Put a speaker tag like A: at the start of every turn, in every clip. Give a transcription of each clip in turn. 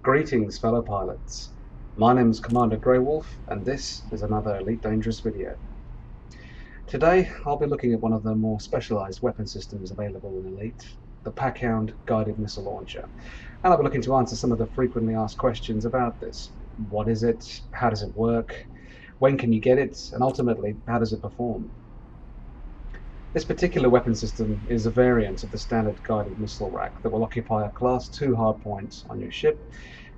A: Greetings, fellow pilots. My name is Commander Grey Wolfe, and this is another Elite Dangerous video. Today, I'll be looking at one of the more specialized weapon systems available in Elite, the Pack Hound Guided Missile Launcher. And I'll be looking to answer some of the frequently asked questions about this. What is it? How does it work? When can you get it? And ultimately, how does it perform? This particular weapon system is a variant of the standard guided missile rack that will occupy a Class 2 hardpoint on your ship,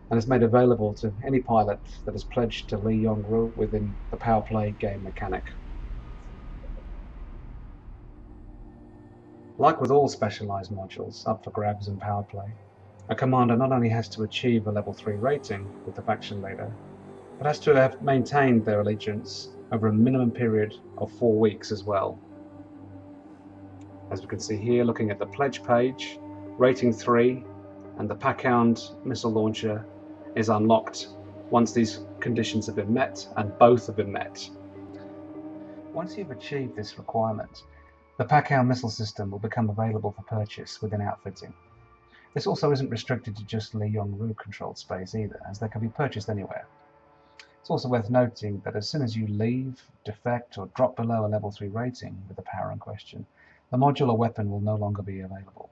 A: and is made available to any pilot that is pledged to Li Yong-Rui within the power play game mechanic. Like with all specialized modules up for grabs in power play, a commander not only has to achieve a level 3 rating with the faction leader, but has to have maintained their allegiance over a minimum period of 4 weeks as well. As we can see here, looking at the pledge page, rating 3 and the Pack Hound missile launcher is unlocked once these conditions have been met, and both have been met. Once you've achieved this requirement, the Pack Hound missile system will become available for purchase within outfitting. This also isn't restricted to just Li Yong-Rui controlled space either, as they can be purchased anywhere. It's also worth noting that as soon as you leave, defect, or drop below a level 3 rating with the power in question, the module or weapon will no longer be available.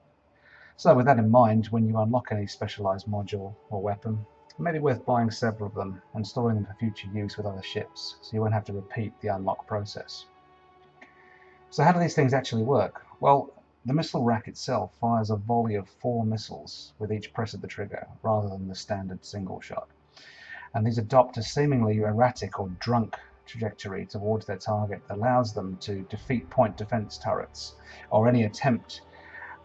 A: So with that in mind, when you unlock any specialized module or weapon, it may be worth buying several of them and storing them for future use with other ships, so you won't have to repeat the unlock process. So how do these things actually work? Well, the missile rack itself fires a volley of 4 missiles with each press of the trigger, rather than the standard single shot. And these adopt a seemingly erratic or drunk trajectory towards their target that allows them to defeat point defense turrets, or any attempt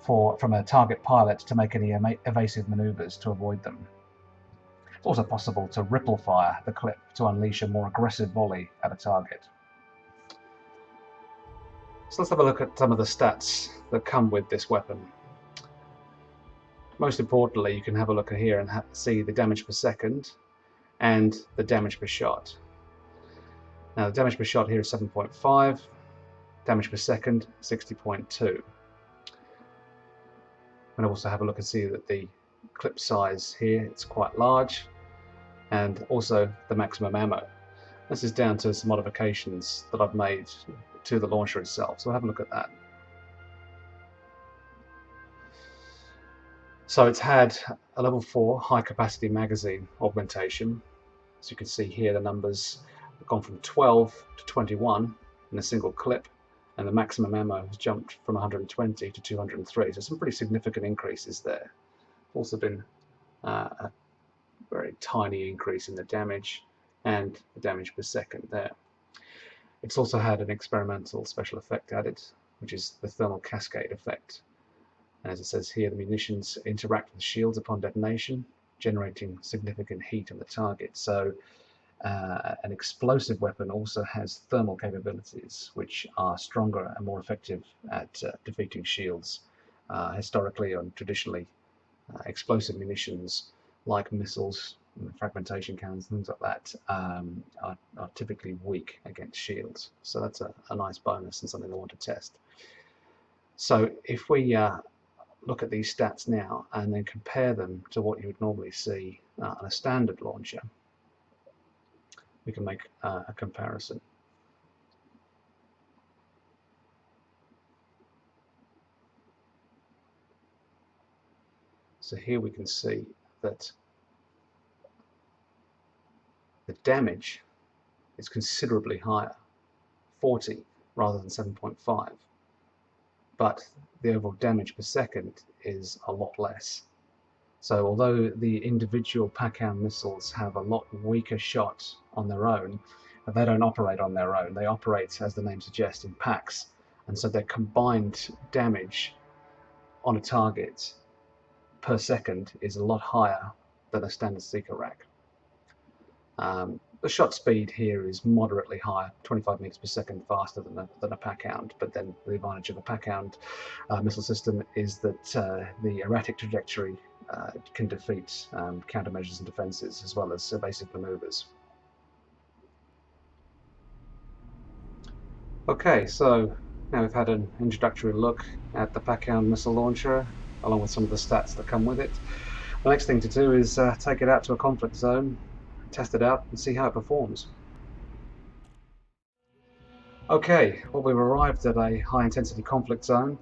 A: from a target pilot to make any evasive maneuvers to avoid them. It's also possible to ripple fire the clip to unleash a more aggressive volley at a target. So let's have a look at some of the stats that come with this weapon. Most importantly, you can have a look at here and see the damage per second and the damage per shot. Now the damage per shot here is 7.5, damage per second 60.2. And also have a look and see that the clip size here, it's quite large, and also the maximum ammo. This is down to some modifications that I've made to the launcher itself, so have a look at that. So it's had a level 4 high capacity magazine augmentation. So you can see here the numbers have gone from 12 to 21 in a single clip, and the maximum ammo has jumped from 120 to 203. So some pretty significant increases there. Also been a very tiny increase in the damage and the damage per second there. It's also had an experimental special effect added, which is the thermal cascade effect. And as it says here, the munitions interact with shields upon detonation, generating significant heat on the target. So an explosive weapon also has thermal capabilities, which are stronger and more effective at defeating shields. Historically and traditionally, explosive munitions like missiles, fragmentation cannons, things like that, are typically weak against shields. So that's a nice bonus and something I want to test. So if we look at these stats now and then compare them to what you would normally see on a standard launcher, we can make a comparison. So here we can see that the damage is considerably higher, 40 rather than 7.5, but the overall damage per second is a lot less. So although the individual Pack Hound missiles have a lot weaker shot on their own, they don't operate on their own. They operate, as the name suggests, in packs, and so their combined damage on a target per second is a lot higher than a standard seeker rack. The shot speed here is moderately higher, 25 meters per second faster than a Pack Hound, but then the advantage of a Pack Hound missile system is that the erratic trajectory can defeat countermeasures and defenses, as well as evasive maneuvers. Okay, so now we've had an introductory look at the Pack Hound missile launcher, along with some of the stats that come with it. The next thing to do is take it out to a conflict zone, test it out, and see how it performs. Okay, well, we've arrived at a high-intensity conflict zone.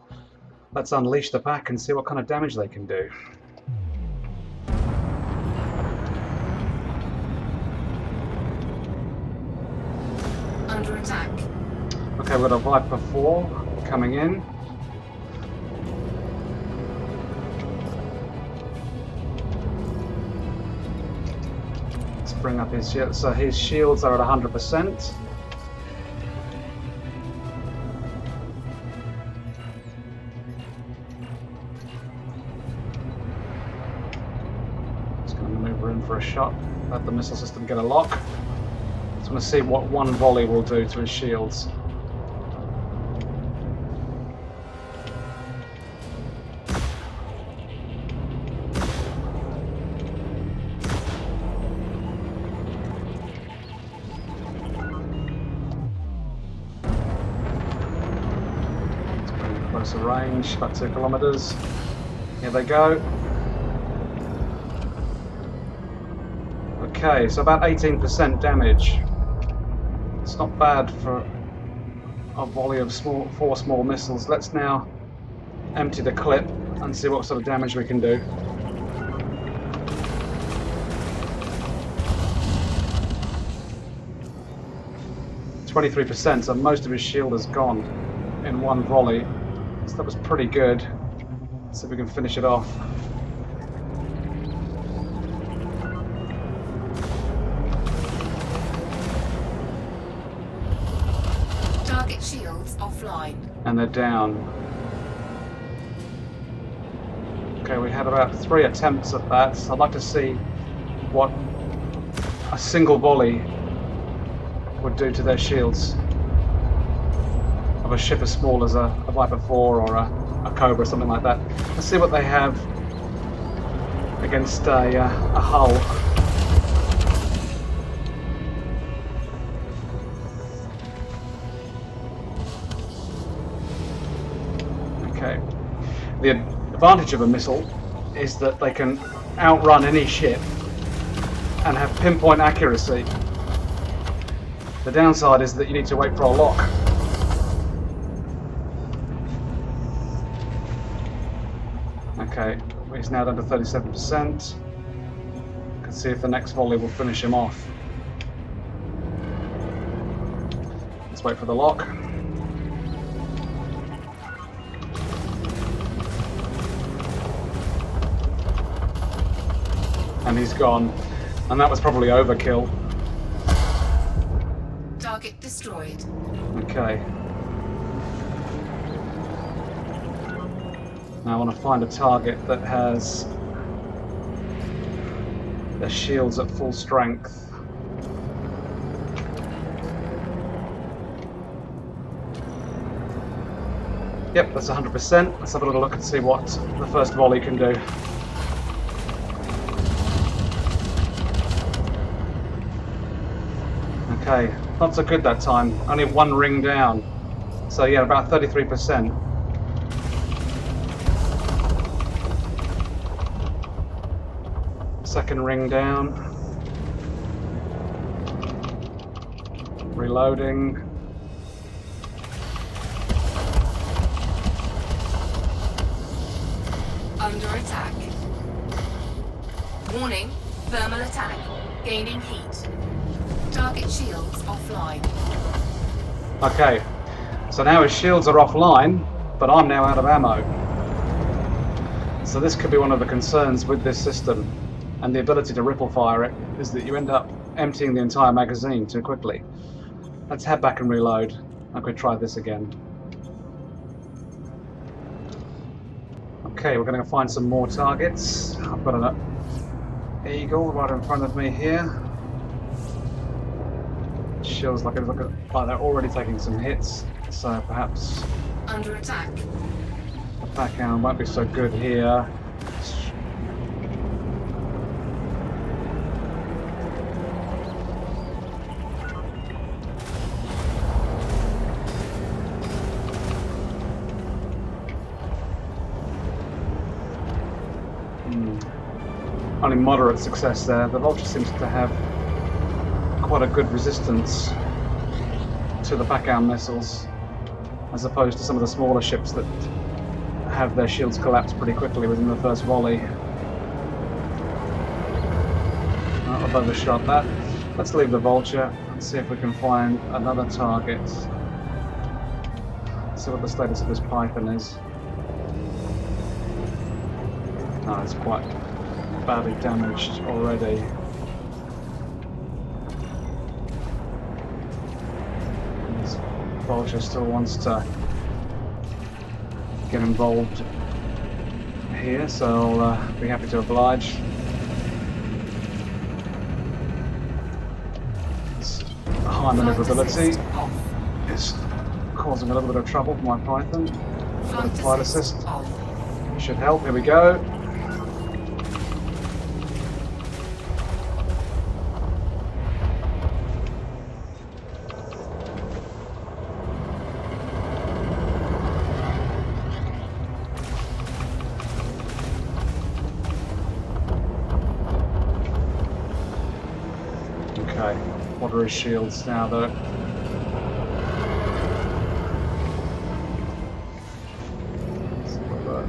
A: Let's unleash the pack and see what kind of damage they can do.
B: Under attack.
A: Okay, we've got a Viper 4 coming in. Let's bring up his shields. So his shields are at 100%. Just going to maneuver in for a shot. Let the missile system get a lock. Just want to see what one volley will do to his shields. Closer range, about 2 kilometers. Here they go. Okay, so about 18% damage. It's not bad for a volley of 4 small missiles. Let's now empty the clip and see what sort of damage we can do. %, so most of his shield is gone in one volley. So that was pretty good. Let's see if we can finish it off.
B: Target shields offline.
A: And they're down. Okay, we had about 3 attempts at that. So I'd like to see what a single volley would do to their shields of a ship as small as a Viper 4 or a Cobra, something like that. Let's see what they have against a hull. Okay. The advantage of a missile is that they can outrun any ship and have pinpoint accuracy. The downside is that you need to wait for a lock. Okay, he's now down to 37%. Can see if the next volley will finish him off. Let's wait for the lock. And he's gone. And that was probably overkill.
B: Target destroyed.
A: Okay. Now I want to find a target that has their shields at full strength. Yep, that's 100%. Let's have a little look and see what the first volley can do. Okay, not so good that time. Only 1 ring down. So yeah, about 33%. Second ring down. Reloading.
B: Under attack. Warning, thermal attack. Gaining heat. Target shields offline.
A: Okay, so now his shields are offline, but I'm now out of ammo. So this could be one of the concerns with this system. And the ability to ripple fire it is that you end up emptying the entire magazine too quickly. Let's head back and reload. I could try this again. Okay, we're going to find some more targets. I've got an eagle right in front of me here. Feels like they're already taking some hits, so perhaps
B: under attack.
A: The Pack Hound won't be so good here. only moderate success there. The Vulture seems to have quite a good resistance to the Pack Hound missiles, as opposed to some of the smaller ships that have their shields collapse pretty quickly within the first volley. I've overshot that. Let's leave the Vulture and see if we can find another target. See what the status of this Python is. Oh, it's quite badly damaged already. This Vulture still wants to get involved here, so I'll be happy to oblige. This high maneuverability is causing a little bit of trouble for my Python. The flight assist should help. Here we go. Okay, what are his shields now though? Let's have a look.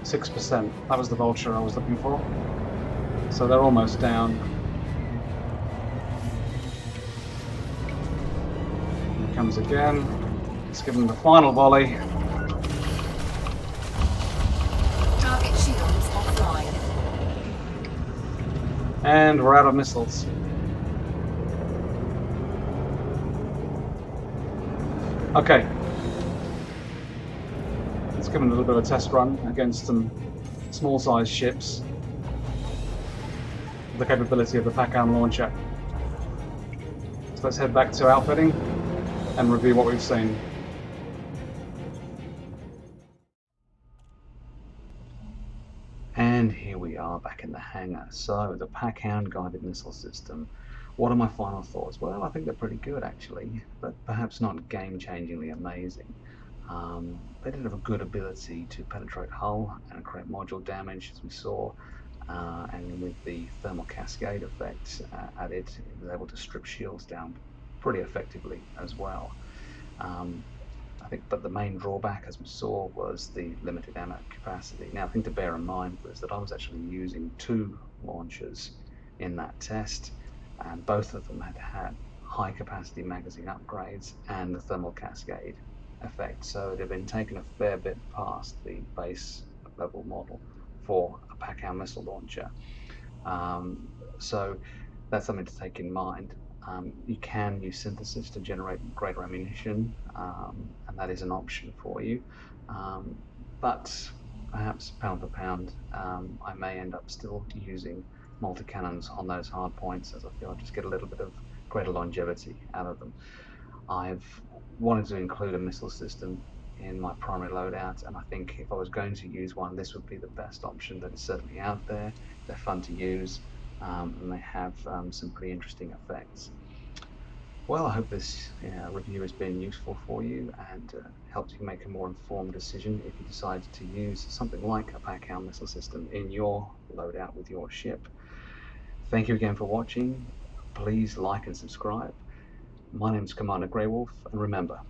A: %. That was the Vulture I was looking for. So they're almost down. Here comes again. Let's give them the final volley.
B: Target shields offline.
A: And we're out of missiles. Okay. Let's give them a little bit of a test run against some small-sized ships. The capability of the Pack Hound launcher. So let's head back to outfitting and review what we've seen. And here we are back in the hangar. So the Pack Hound Guided Missile system. What are my final thoughts? Well, I think they're pretty good actually, but perhaps not game-changingly amazing. They did have a good ability to penetrate hull and create module damage, as we saw, and with the thermal cascade effect added, it was able to strip shields down pretty effectively as well. I think, but the main drawback, as we saw, was the limited ammo capacity. Now, a thing to bear in mind was that I was actually using 2 launchers in that test, and both of them had high capacity magazine upgrades and the thermal cascade effect, so it had been taken a fair bit past the base level model for a Pack Hound missile launcher. So that's something to take in mind. You can use synthesis to generate greater ammunition, and that is an option for you. But perhaps pound for pound, I may end up still using multi-cannons on those hard points, as I feel I just get a little bit of greater longevity out of them. I've wanted to include a missile system in my primary loadout, and I think if I was going to use one, this would be the best option that is certainly out there. They're fun to use, and they have some pretty interesting effects. Well, I hope this review has been useful for you and helps you make a more informed decision if you decide to use something like a Pack Hound missile system in your loadout with your ship. Thank you again for watching. Please like and subscribe. My name is Commander Grey Wolf, and remember,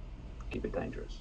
A: keep it dangerous.